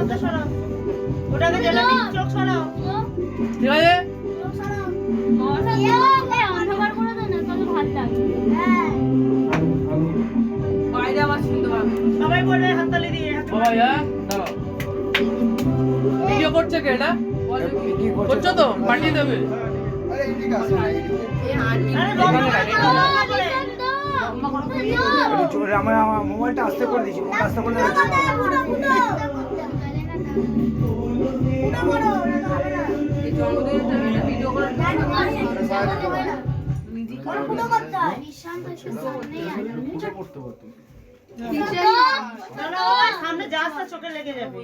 চোখটা সরাও। ওটাকে জ্বালা দিন, চোখ সরাও। ঠিক আছে চোখ সরাও। অন্ধকার করে দেন না, তাহলে ভালো লাগবে। হ্যাঁ, বাইরে আবার শুনতে পাবে সবাই বলবে হাততালি দিয়ে বাবা দাঁড়াও ভিডিও করছে কে এটা করছো তো পাঠিয়ে দেবে আরে আমার মোবাইলটা আস্তে করে দিচ্ছি, আস্তে করে সামনে যা আসছে চোখে লেগে যাবে।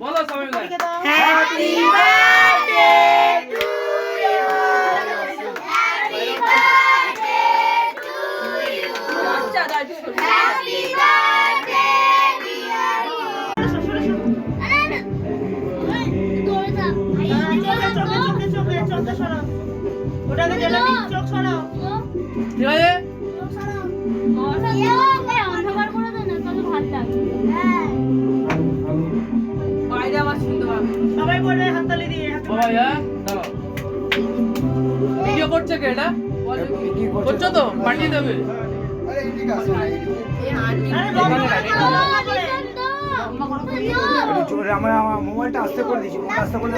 বলো সবাই মিলে happy birthday to you, happy birthday to you, happy birthday dear you. চোখটা সরাও। ওটাকে জ্বালা দিন, চোখ সরাও। ঠিক আছে চোখ সরাও। অন্ধকার করে দেন না, তাহলে ভালো লাগবে। হ্যাঁ, বাইরে আবার শুনতে পাবে সবাই বলবে হাততালি দিয়ে বাবা দাঁড়াও ভিডিও করছে কে এটা করছো তো পাঠিয়ে দেবে আমার মোবাইলটা আস্তে করে দিচ্ছি, আস্তে করে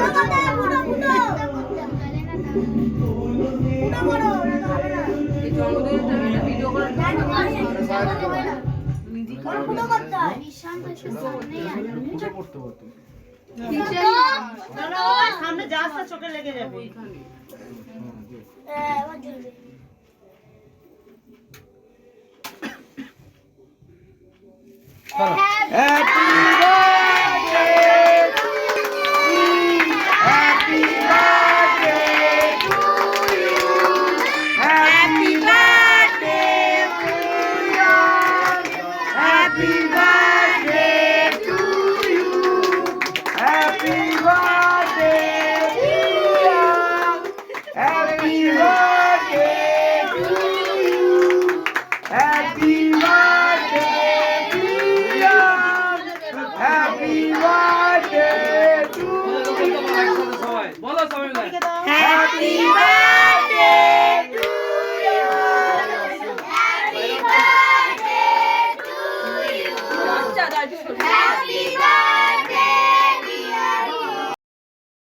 সামনে যা আসছে চোখে লেগে যাবে। Happy birthday!